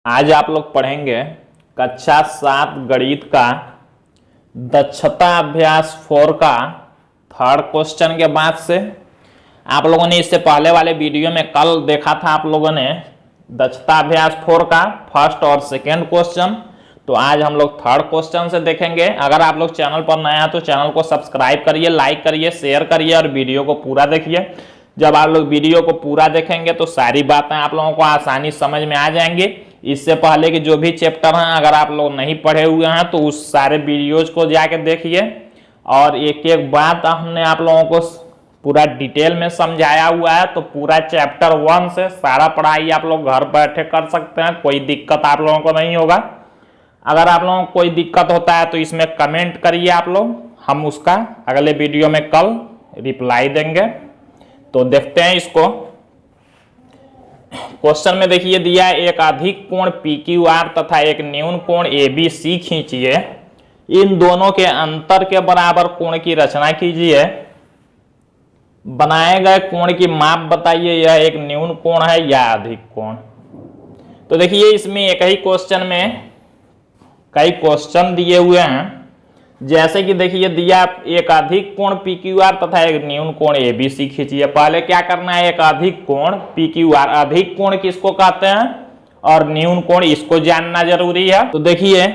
आज आप लोग पढ़ेंगे कक्षा 7 गणित का दक्षता अभ्यास 4 का थर्ड क्वेश्चन के बाद से। आप लोगों ने इससे पहले वाले वीडियो में कल देखा था आप लोगों ने दक्षता अभ्यास 4 का फर्स्ट और सेकेंड क्वेश्चन। तो आज हम लोग थर्ड क्वेश्चन से देखेंगे। अगर आप लोग चैनल पर नए हैं तो चैनल को सब्सक्राइब करिए, लाइक करिए, शेयर करिए और वीडियो को पूरा देखिए। जब आप लोग वीडियो को पूरा देखेंगे तो सारी बातें आप लोगों को आसानी समझ में आ जाएंगी। इससे पहले कि जो भी चैप्टर हैं अगर आप लोग नहीं पढ़े हुए हैं तो उस सारे वीडियोज को जाके देखिए और एक एक बात हमने आप लोगों को पूरा डिटेल में समझाया हुआ है। तो पूरा चैप्टर 1 से सारा पढ़ाई आप लोग घर बैठे कर सकते हैं, कोई दिक्कत आप लोगों को नहीं होगा। अगर आप लोगों को कोई दिक्कत होता है तो इसमें कमेंट करिए आप लोग, हम उसका अगले वीडियो में कल रिप्लाई देंगे। तो देखते हैं इसको। क्वेश्चन में देखिए दिया एक अधिक कोण PQR तथा एक न्यून कोण ABC खींचिए, इन दोनों के अंतर के बराबर कोण की रचना कीजिए, बनाए गए कोण की माप बताइए, यह एक न्यून कोण है या अधिक कोण। तो देखिए इसमें एक ही क्वेश्चन में कई क्वेश्चन दिए हुए हैं। जैसे कि देखिए दिया एक अधिक कोण PQR तथा एक न्यून कोण ABC खींचिए। पहले क्या करना है, एक अधिक कोण PQR, अधिक कोण किसको कहते हैं और न्यून कोण इसको जानना जरूरी है। तो देखिए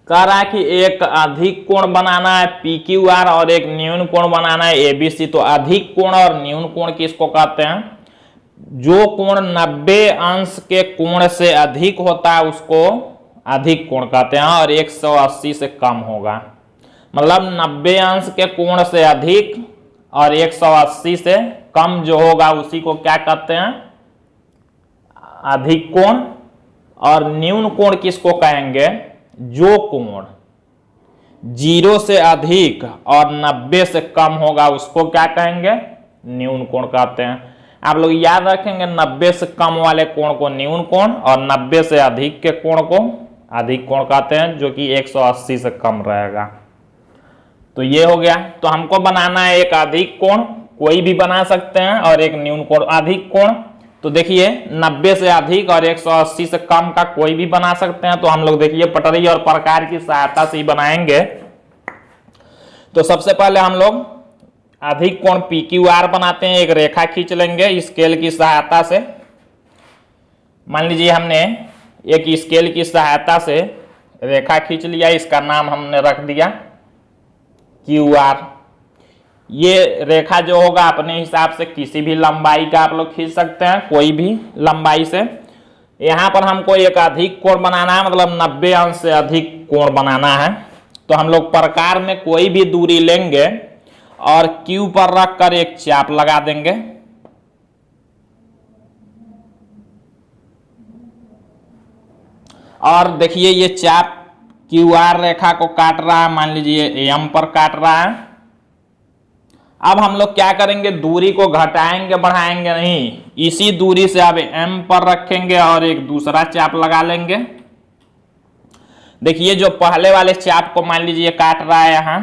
कह रहा है कि एक अधिक कोण बनाना है PQR और एक न्यून कोण बनाना है ABC। तो अधिक कोण और न्यून कोण किसको कहते हैं, जो कोण 90 अंश के कोण से अधिक होता है उसको अधिक कोण कहते हैं और 180 से कम होगा। मतलब 90 अंश के कोण से अधिक और 180 से कम जो होगा उसी को क्या कहते हैं, अधिक कोण। और न्यून कोण किसको कहेंगे, जो कोण 0 से अधिक और 90 से कम होगा उसको क्या कहेंगे, न्यून कोण कहते हैं। आप लोग याद रखेंगे 90 से कम वाले कोण को न्यून कोण और 90 से अधिक के कोण को अधिक कोण कहते हैं, जो कि 180 से कम रहेगा। तो ये हो गया। तो हमको बनाना है एक अधिक कोण, कोई भी बना सकते हैं, और एक न्यून कोण। अधिक कोण तो देखिए 90 से अधिक और 180 से कम का कोई भी बना सकते हैं। तो हम लोग देखिए पटरी और प्रकार की सहायता से ही बनाएंगे। तो सबसे पहले हम लोग अधिक कोण PQR बनाते हैं। एक रेखा खींच लेंगे स्केल की सहायता से। मान लीजिए हमने एक स्केल की सहायता से रेखा खींच लिया, इसका नाम हमने रख दिया QR। ये रेखा जो होगा अपने हिसाब से किसी भी लंबाई का आप लोग खींच सकते हैं, कोई भी लंबाई से। यहाँ पर हमको एक अधिक कोण बनाना है, मतलब 90 अंश से अधिक कोण बनाना है। तो हम लोग प्रकार में कोई भी दूरी लेंगे और Q पर रखकर एक चाप लगा देंगे। और देखिए ये चाप QR रेखा को काट रहा है, मान लीजिए M पर काट रहा है। अब हम लोग क्या करेंगे, दूरी को घटाएंगे बढ़ाएंगे नहीं, इसी दूरी से अब M पर रखेंगे और एक दूसरा चाप लगा लेंगे। देखिए जो पहले वाले चाप को मान लीजिए काट रहा है, यहाँ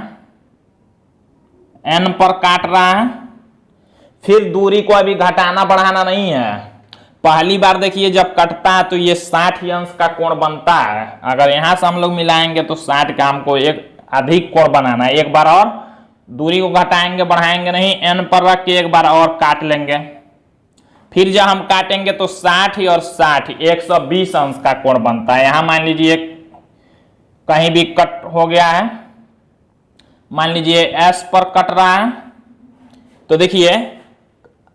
N पर काट रहा है। फिर दूरी को अभी घटाना बढ़ाना नहीं है। पहली बार देखिए जब कटता है तो ये 60 अंश का कोण बनता है। अगर यहां से हम लोग मिलाएंगे तो 60 का हमको एक अधिक कोण बनाना है। एक बार और दूरी को घटाएंगे बढ़ाएंगे नहीं, N पर रख के एक बार और काट लेंगे। फिर जब हम काटेंगे तो 60 और 60 120 अंश का कोण बनता है। यहां मान लीजिए कहीं भी कट हो गया है, मान लीजिए S पर कट रहा है। तो देखिए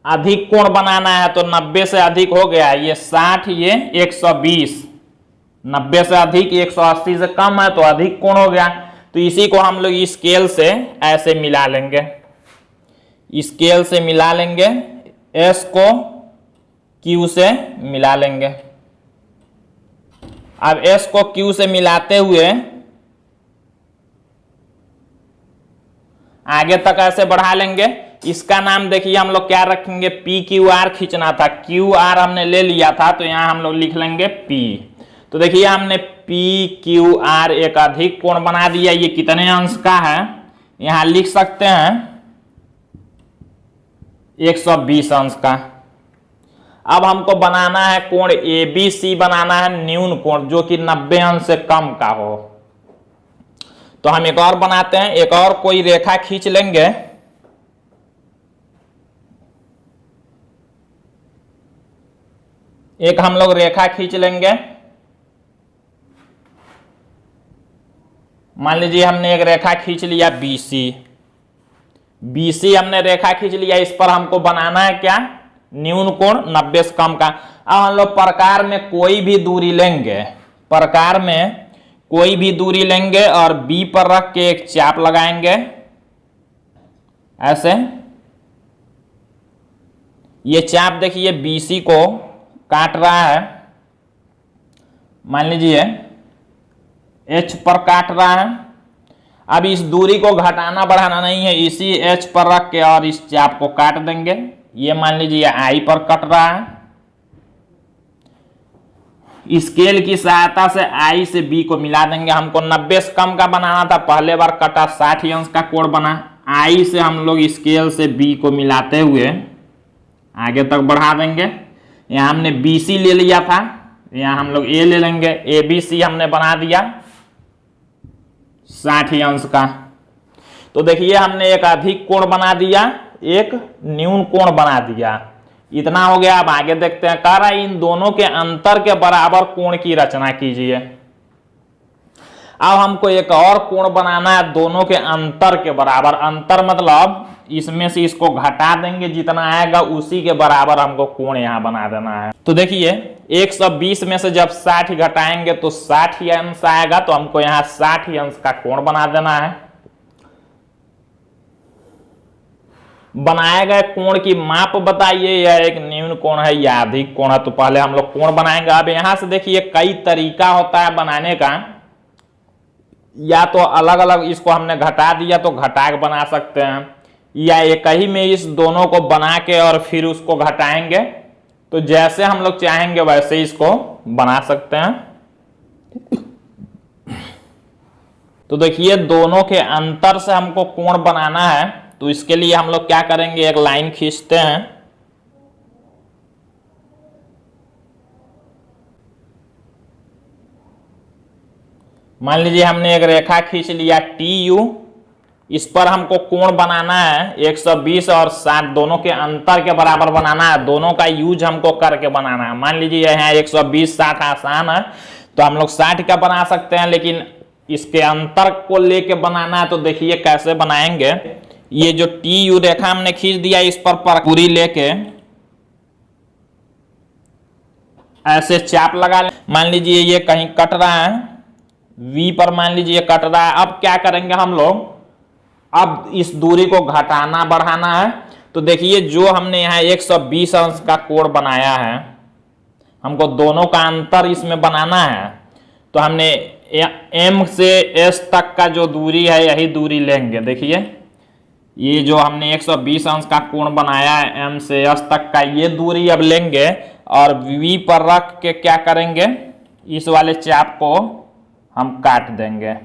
अधिक कोण बनाना है तो 90 से अधिक हो गया, ये 60 ये 120, 90 से अधिक 180 से कम है तो अधिक कोण हो गया। तो इसी को हम लोग स्केल से ऐसे मिला लेंगे, स्केल से मिला लेंगे, S को Q से मिला लेंगे। अब S को Q से मिलाते हुए आगे तक ऐसे बढ़ा लेंगे। इसका नाम देखिए हम लोग क्या रखेंगे, PQR खींचना था, QR हमने ले लिया था तो यहां हम लोग लिख लेंगे P। तो देखिए हमने PQR एक अधिक कोण बना दिया। ये कितने अंश का है, यहां लिख सकते हैं 120 अंश का। अब हमको बनाना है कोण ABC, बनाना है न्यून कोण जो कि 90 अंश से कम का हो। तो हम एक और बनाते हैं, एक और कोई रेखा खींच लेंगे। एक हम लोग रेखा खींच लेंगे। मान लीजिए हमने एक रेखा खींच लिया BC हमने रेखा खींच लिया। इस पर हमको बनाना है क्या, न्यून कोण 90 से कम का। अब हम लोग प्रकार में कोई भी दूरी लेंगे, प्रकार में कोई भी दूरी लेंगे और B पर रख के एक चाप लगाएंगे ऐसे। ये चाप देखिए BC को काट रहा है, मान लीजिए H पर काट रहा है। अब इस दूरी को घटाना बढ़ाना नहीं है, इसी H पर रख के और इस चाप को काट देंगे। ये मान लीजिए I पर कट रहा है। स्केल की सहायता से I से B को मिला देंगे। हमको 90 से कम का बनाना था, पहले बार कटा 60 अंश का कोण बना। I से हम लोग स्केल से B को मिलाते हुए आगे तक बढ़ा देंगे। यहाँ हमने BC ले लिया था, यहाँ हम लोग A ले लेंगे। ABC हमने बना दिया 60 अंश का। तो देखिए हमने एक अधिक कोण बना दिया, एक न्यून कोण बना दिया। इतना हो गया। अब आगे देखते हैं, कह रहा है इन दोनों के अंतर के बराबर कोण की रचना कीजिए। अब हमको एक और कोण बनाना है दोनों के अंतर के बराबर। अंतर मतलब इसमें से इसको घटा देंगे, जितना आएगा उसी के बराबर हमको कोण यहां बना देना है। तो देखिए 120 में से जब 60 घटाएंगे तो 60 अंश आएगा, तो हमको यहां 60 अंश का कोण बना देना है। बनाए गए कोण की माप बताइए, यह एक न्यून कोण है या अधिक कोण है। तो पहले हम लोग कोण बनाएंगे। अब यहां से देखिए कई तरीका होता है बनाने का, या तो अलग अलग इसको हमने घटा दिया तो घटा के बना सकते हैं, या एक ही में इस दोनों को बना के और फिर उसको घटाएंगे। तो जैसे हम लोग चाहेंगे वैसे इसको बना सकते हैं। तो देखिए दोनों के अंतर से हमको कोण बनाना है, तो इसके लिए हम लोग क्या करेंगे, एक लाइन खींचते हैं। मान लीजिए हमने एक रेखा खींच लिया TU, इस पर हमको कोण बनाना है 120 और 60 दोनों के अंतर के बराबर बनाना है। दोनों का यूज हमको करके बनाना है। मान लीजिए यहाँ 120 60 आसान है, तो हम लोग 60 का बना सकते हैं, लेकिन इसके अंतर को लेके बनाना है। तो देखिए कैसे बनाएंगे। ये जो TU रेखा हमने खींच दिया, इस पर पूरी लेके ऐसे चाप लगा ले। मान लीजिए ये कहीं कट रहा है, V पर मान लीजिए कट रहा है। अब क्या करेंगे हम लोग, अब इस दूरी को घटाना बढ़ाना है। तो देखिए जो हमने यहाँ 120 अंश का कोण बनाया है, हमको दोनों का अंतर इसमें बनाना है। तो हमने M से S तक का जो दूरी है यही दूरी लेंगे। देखिए ये जो हमने 120 अंश का कोण बनाया है M से S तक का, ये दूरी अब लेंगे और V पर रख के क्या करेंगे, इस वाले चाप को हम काट देंगे।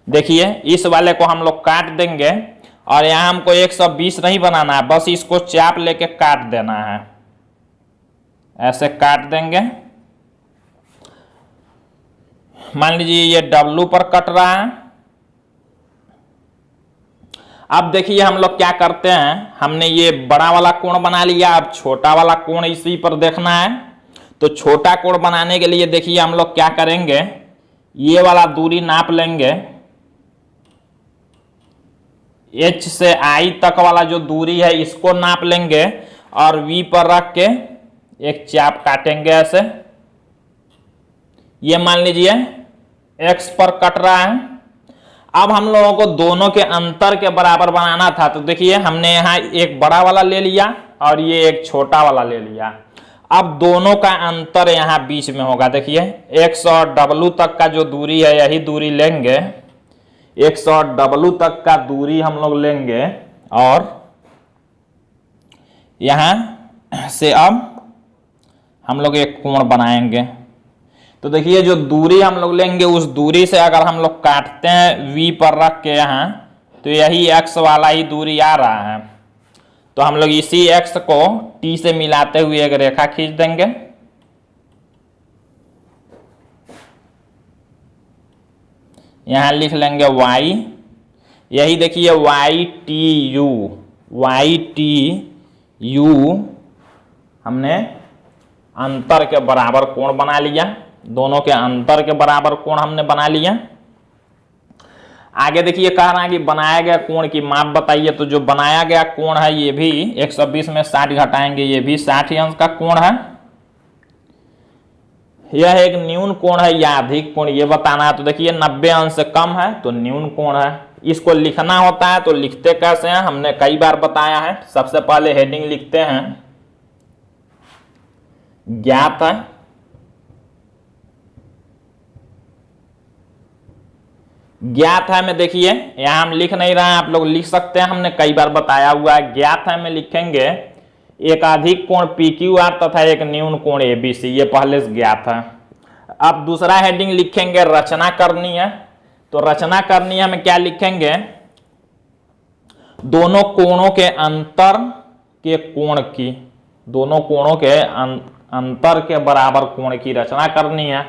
देखिए इस वाले को हम लोग काट देंगे और यहां हमको 120 नहीं बनाना है, बस इसको चाप लेके काट देना है। ऐसे काट देंगे। मान लीजिए ये W पर कट रहा है। अब देखिए हम लोग क्या करते हैं, हमने ये बड़ा वाला कोण बना लिया, अब छोटा वाला कोण इसी पर देखना है। तो छोटा कोण बनाने के लिए देखिए हम लोग क्या करेंगे, ये वाला दूरी नाप लेंगे। H से I तक वाला जो दूरी है इसको नाप लेंगे और V पर रख के एक चाप काटेंगे ऐसे। ये मान लीजिए X पर कट रहा है। अब हम लोगों को दोनों के अंतर के बराबर बनाना था। तो देखिए हमने यहाँ एक बड़ा वाला ले लिया और ये एक छोटा वाला ले लिया। अब दोनों का अंतर यहाँ बीच में होगा। देखिए X और W तक का जो दूरी है यही दूरी लेंगे। X और W तक का दूरी हम लोग लेंगे और यहाँ से अब हम लोग एक कोण बनाएंगे। तो देखिए जो दूरी हम लोग लेंगे उस दूरी से अगर हम लोग काटते हैं V पर रख के यहाँ, तो यही X वाला ही दूरी आ रहा है। तो हम लोग इसी x को t से मिलाते हुए एक रेखा खींच देंगे। यहां लिख लेंगे y, यही देखिए y t u हमने अंतर के बराबर कोण बना लिया, दोनों के अंतर के बराबर कोण हमने बना लिया। आगे देखिए कह रहा है कि बनाया गया कोण की माप बताइए, तो जो बनाया गया कोण है ये भी 120 में 60 घटाएंगे, ये भी 60 अंश का कोण है। यह एक न्यून कोण है या अधिक कोण ये बताना है, तो देखिए 90 अंश से कम है तो न्यून कोण है। इसको लिखना होता है तो लिखते कैसे हैं, हमने कई बार बताया है। सबसे पहले हेडिंग लिखते हैं ज्ञात है, ज्ञात है में देखिए यहां हम लिख नहीं रहे हैं, आप लोग लिख सकते हैं, हमने कई बार बताया हुआ है। ज्ञात है में लिखेंगे एक अधिक कोण PQR तथा एक न्यून कोण ABC, ये पहले से ज्ञात है। अब दूसरा हेडिंग लिखेंगे रचना करनी है, तो रचना करनी है में क्या लिखेंगे, दोनों कोणों के अंतर के कोण की, दोनों कोणों के अंतर के बराबर कोण की रचना करनी है।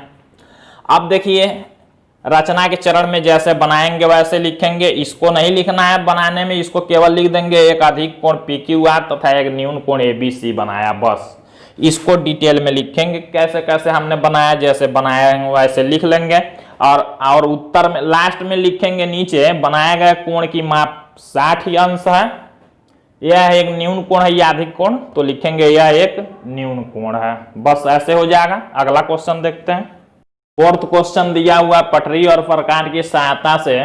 अब देखिए रचना के चरण में जैसे बनाएंगे वैसे लिखेंगे, इसको नहीं लिखना है बनाने में, इसको केवल लिख देंगे एक अधिक कोण PQR तथा एक न्यून कोण ABC बनाया, बस। इसको डिटेल में लिखेंगे कैसे कैसे हमने बनाया, जैसे बनाया वैसे लिख लेंगे। और उत्तर में लास्ट में लिखेंगे नीचे बनाया गया कोण की माप 60 अंश है, यह एक न्यून कोण है या अधिक कोण, तो लिखेंगे यह एक न्यून कोण है, बस ऐसे हो जाएगा। अगला क्वेश्चन देखते हैं। फोर्थ क्वेश्चन दिया हुआ पटरी और प्रकार की सहायता से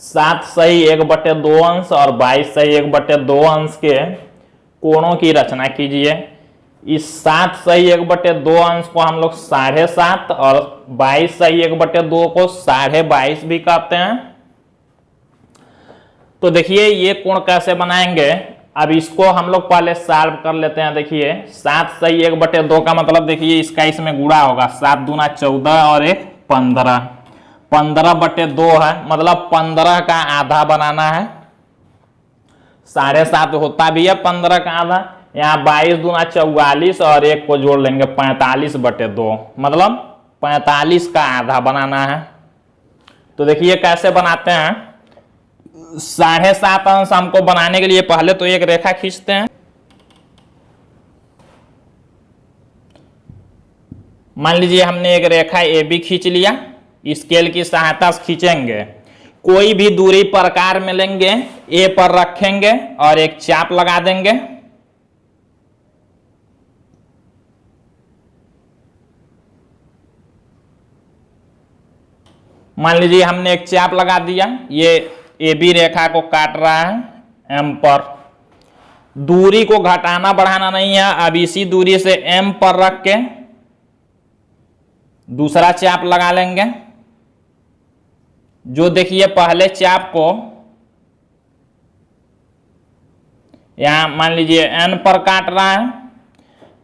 7 सही 1/2 अंश और 22 सही 1/2 अंश के कोणों की रचना कीजिए। इस 7 सही 1/2 अंश को हम लोग 7.5 और 22 सही 1/2 को 22.5 भी कहते हैं। तो देखिए ये कोण कैसे बनाएंगे, अब इसको हम लोग पहले सॉल्व कर लेते हैं। देखिए 7 सही 1/2 का मतलब देखिए इसका इसमें गुणा होगा, 7 दूना 14 और 1 15, 15/2 है, मतलब 15 का आधा बनाना है। 7.5 होता भी है 15 का आधा, यहाँ 22 दूना 44 और 1 को जोड़ लेंगे 45/2, मतलब 45 का आधा बनाना है। तो देखिए कैसे बनाते हैं, 7.5 अंश हमको बनाने के लिए पहले तो एक रेखा खींचते हैं। मान लीजिए हमने एक रेखा AB खींच लिया, स्केल की सहायता से खींचेंगे, कोई भी दूरी प्रकार में लेंगे, A पर रखेंगे और एक चाप लगा देंगे। मान लीजिए हमने एक चाप लगा दिया, ये AB रेखा को काट रहा है M पर, दूरी को घटाना बढ़ाना नहीं है। अब इसी दूरी से M पर रख के दूसरा चाप लगा लेंगे, जो देखिए पहले चाप को यहां मान लीजिए N पर काट रहा है,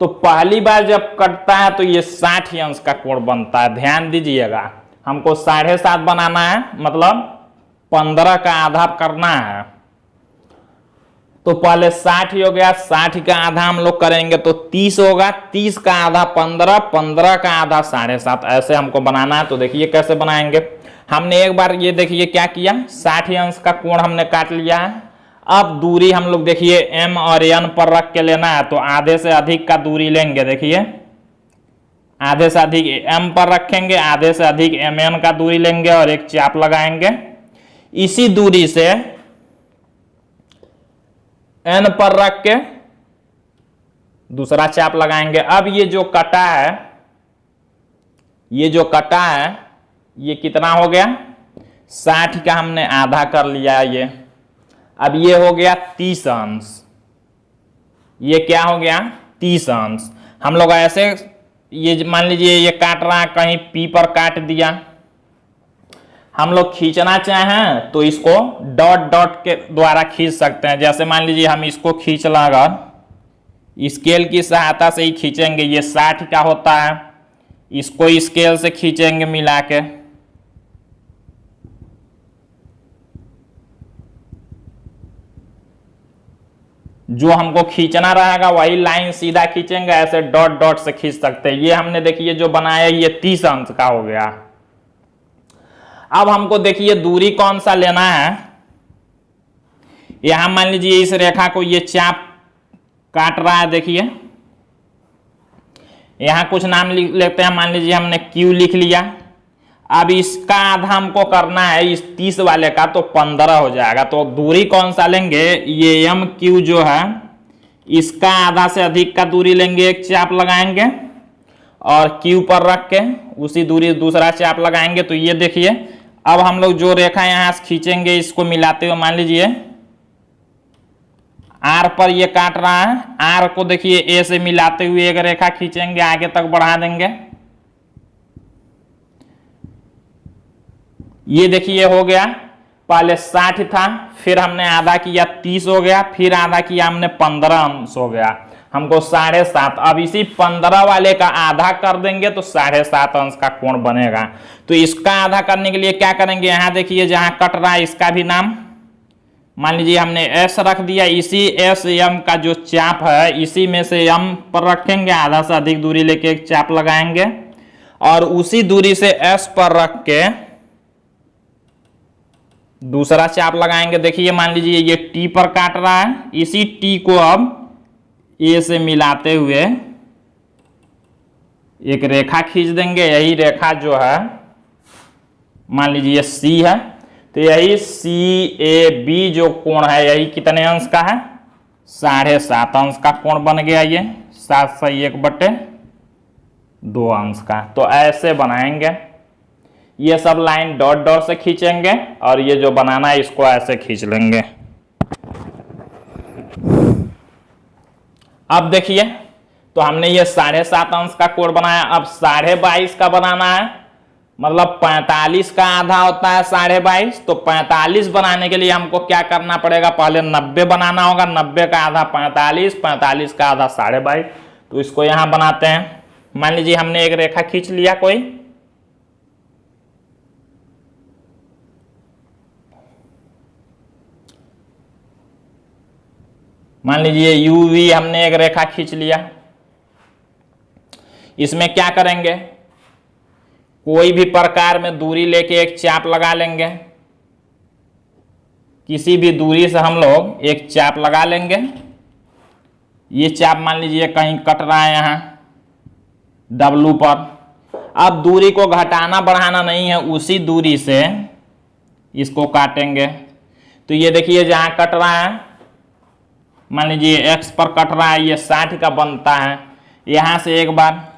तो पहली बार जब कटता है तो ये 60 अंश का कोण बनता है। ध्यान दीजिएगा, हमको 7.5 बनाना है, मतलब 15 का आधा करना है। तो पहले 60 हो गया, 60 का आधा हम लोग करेंगे तो 30 होगा, 30 का आधा 15, 15 का आधा 7.5, ऐसे हमको बनाना है। तो देखिए कैसे बनाएंगे, हमने एक बार ये देखिए क्या किया, 60 अंश का कोण हमने काट लिया है। अब दूरी हम लोग देखिए M और N पर रख के लेना है, तो आधे से अधिक का दूरी लेंगे। देखिए आधे से अधिक M पर रखेंगे, आधे से अधिक MN का दूरी लेंगे और एक चाप लगाएंगे। इसी दूरी से N पर रख के दूसरा चाप लगाएंगे। अब ये जो कटा है, ये जो कटा है ये कितना हो गया, 60 का हमने आधा कर लिया ये। अब ये हो गया 30 अंश, ये क्या हो गया 30 अंश। हम लोग ऐसे ये मान लीजिए ये काट रहा है, कहीं P पर काट दिया, हम लोग खींचना चाहें तो इसको डॉट डॉट के द्वारा खींच सकते हैं। जैसे मान लीजिए हम इसको खींच लगा, स्केल की सहायता से ही खींचेंगे, ये 60 का होता है, इसको स्केल से खींचेंगे मिला के, जो हमको खींचना रहेगा वही लाइन सीधा खींचेंगे, ऐसे डॉट डॉट से खींच सकते हैं। ये हमने देखिए जो बनाया ये 30 अंश का हो गया। अब हमको देखिए दूरी कौन सा लेना है। यहां मान लीजिए इस रेखा को ये चाप काट रहा है, देखिए यहां कुछ नाम लिख लेते हैं, मान लीजिए हमने Q लिख लिया। अब इसका आधा हमको करना है इस 30 वाले का, तो 15 हो जाएगा। तो दूरी कौन सा लेंगे, ये MQ जो है इसका आधा से अधिक का दूरी लेंगे, एक चाप लगाएंगे और Q पर रख के उसी दूरी दूसरा चाप लगाएंगे। तो ये देखिए अब हम लोग जो रेखा यहां से खींचेंगे इसको मिलाते हुए, मान लीजिए R पर ये काट रहा है, R को देखिए A से मिलाते हुए एक रेखा खींचेंगे, आगे तक बढ़ा देंगे। ये देखिए हो गया, पहले 60 था, फिर हमने आधा किया 30 हो गया, फिर आधा किया हमने 15 अंश हो गया, हमको 7.5। अब इसी 15 वाले का आधा कर देंगे तो 7.5 अंश का कोण बनेगा। तो इसका आधा करने के लिए क्या करेंगे, यहां देखिए जहां कट रहा है इसका भी नाम मान लीजिए हमने S रख दिया। इसी S M का जो चाप है इसी में से M पर रखेंगे, आधा से अधिक दूरी लेके एक चाप लगाएंगे और उसी दूरी से S पर रख के दूसरा चाप लगाएंगे। देखिए मान लीजिए ये T पर काट रहा है, इसी T को अब A से मिलाते हुए एक रेखा खींच देंगे। यही रेखा जो है मान लीजिए C है, तो यही CAB जो कोण है यही कितने अंश का है, 7.5 अंश का कोण बन गया। ये 7/1/2 अंश का। तो ऐसे बनाएंगे, ये सब लाइन डॉट डॉट से खींचेंगे और ये जो बनाना है इसको ऐसे खींच लेंगे। अब देखिए तो हमने ये 7.5 अंश का कोण बनाया। अब 22.5 का बनाना है, मतलब 45 का आधा होता है 22.5। तो 45 बनाने के लिए हमको क्या करना पड़ेगा, पहले 90 बनाना होगा। 90 का आधा 45, 45 का आधा 22.5। तो इसको यहां बनाते हैं। मान लीजिए हमने एक रेखा खींच लिया कोई, मान लीजिए UV हमने एक रेखा खींच लिया। इसमें क्या करेंगे, कोई भी प्रकार में दूरी लेके एक चाप लगा लेंगे। किसी भी दूरी से हम लोग एक चाप लगा लेंगे। ये चाप मान लीजिए कहीं कट रहा है यहाँ W पर। अब दूरी को घटाना बढ़ाना नहीं है, उसी दूरी से इसको काटेंगे। तो ये देखिए जहां कट रहा है मान लीजिए X पर कट रहा है, ये 60 का बनता है। यहां से एक बार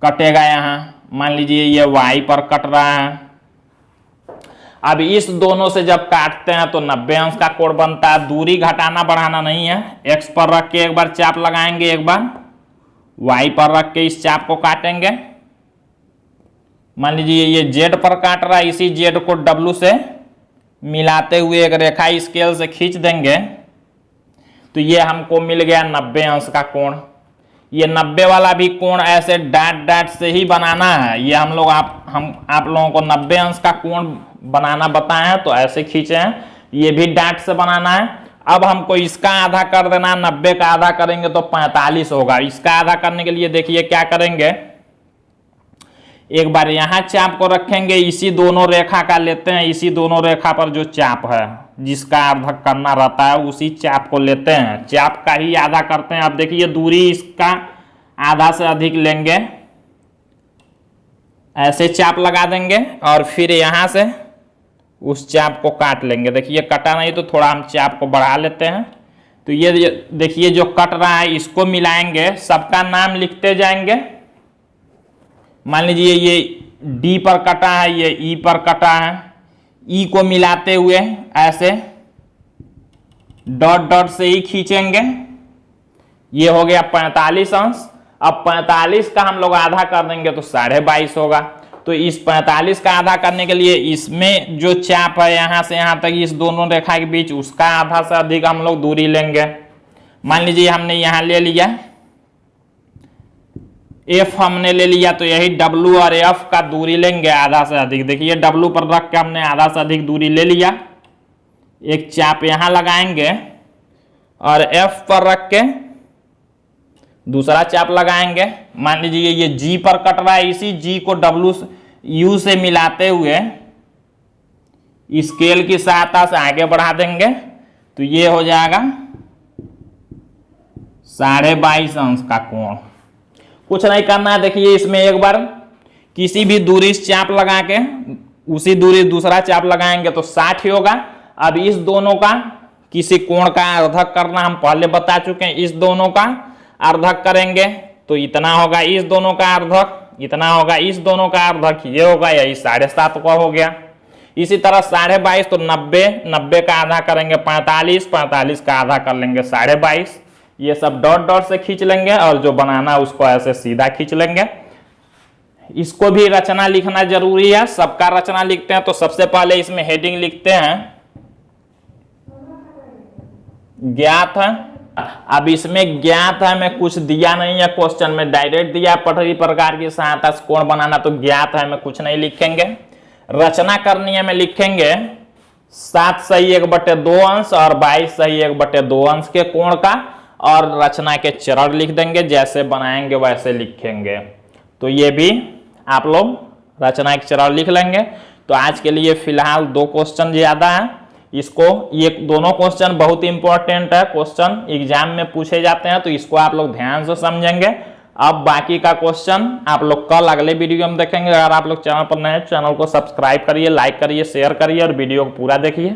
कटेगा, यहां मान लीजिए ये Y पर कट रहा है। अब इस दोनों से जब काटते हैं तो 90 अंश का कोण बनता है। दूरी घटाना बढ़ाना नहीं है, X पर रख के एक बार चाप लगाएंगे, एक बार Y पर रख के इस चाप को काटेंगे। मान लीजिए ये Z पर काट रहा है, इसी Z को W से मिलाते हुए एक रेखा स्केल से खींच देंगे। तो ये हमको मिल गया 90 अंश का कोण। ये 90 वाला भी कोण ऐसे डैट डैट से ही बनाना है। ये हम आप लोगों को 90 अंश का कोण बनाना बताए हैं तो ऐसे खींचे हैं। ये भी डैट से बनाना है। अब हमको इसका आधा कर देना, 90 का आधा करेंगे तो 45 होगा। इसका आधा करने के लिए देखिए क्या करेंगे, एक बार यहां चाप को रखेंगे, इसी दोनों रेखा का लेते हैं। इसी दोनों रेखा पर जो चाप है जिसका आधा करना रहता है उसी चाप को लेते हैं, चाप का ही आधा करते हैं। अब देखिए दूरी इसका आधा से अधिक लेंगे, ऐसे चाप लगा देंगे और फिर यहां से उस चाप को काट लेंगे। देखिए कटा नहीं तो थोड़ा हम चाप को बढ़ा लेते हैं। तो ये देखिए जो कट रहा है इसको मिलाएंगे, सबका नाम लिखते जाएंगे। मान लीजिए ये D पर कटा है, ये E पर कटा है, E को मिलाते हुए ऐसे डॉट डॉट से ही खींचेंगे। ये हो गया 45 अंश। अब 45 का हम लोग आधा कर देंगे तो 22.5 होगा। तो इस 45 का आधा करने के लिए इसमें जो चाप है यहां से यहां तक इस दोनों रेखा के बीच, उसका आधा से अधिक हम लोग दूरी लेंगे। मान लीजिए हमने यहां ले लिया F, हमने ले लिया तो यही W और F का दूरी लेंगे आधा से अधिक। देखिए W पर रख के हमने आधा से अधिक दूरी ले लिया। एक चाप यहां लगाएंगे और F पर रख के दूसरा चाप लगाएंगे। मान लीजिए ये G पर कट रहा है, इसी G को U से मिलाते हुए स्केल की सहायता से आगे बढ़ा देंगे तो ये हो जाएगा 22.5 अंश का कोण। कुछ नहीं करना है, देखिए इसमें एक बार किसी भी दूरी से चाप लगा के उसी दूरी दूसरा चाप लगाएंगे तो 60 ही होगा। अब इस दोनों का किसी कोण का अर्धक करना हम पहले बता चुके हैं, इस दोनों का अर्धक करेंगे तो इतना होगा, इस दोनों का अर्धक इतना होगा, इस दोनों का अर्धक ये होगा, यही 7.5 का हो गया। इसी तरह 22.5 तो 90 का आधा करेंगे 45 का आधा कर लेंगे 22.5। ये सब डॉट डॉट से खींच लेंगे और जो बनाना है उसको ऐसे सीधा खींच लेंगे। इसको भी रचना लिखना जरूरी है, सबका रचना लिखते हैं तो सबसे पहले इसमें हेडिंग लिखते हैं ज्ञात है। अब इसमें ज्ञात है में कुछ दिया नहीं है, क्वेश्चन में डायरेक्ट दिया पटरी प्रकार की सहायता से कोण बनाना, तो ज्ञात है में कुछ नहीं लिखेंगे। रचना करनी है में लिखेंगे 7 सही 1/2 अंश और 22 सही 1/2 अंश के कोण का, और रचना के चरण लिख देंगे, जैसे बनाएंगे वैसे लिखेंगे। तो ये भी आप लोग रचना के चरण लिख लेंगे। तो आज के लिए फिलहाल 2 क्वेश्चन ज्यादा है, इसको ये दोनों क्वेश्चन बहुत इंपॉर्टेंट है, क्वेश्चन एग्जाम में पूछे जाते हैं, तो इसको आप लोग ध्यान से समझेंगे। अब बाकी का क्वेश्चन आप लोग कल अगले वीडियो में देखेंगे। अगर आप लोग चैनल पर नए हैं, चैनल को सब्सक्राइब करिए, लाइक करिए, शेयर करिए और वीडियो को पूरा देखिए।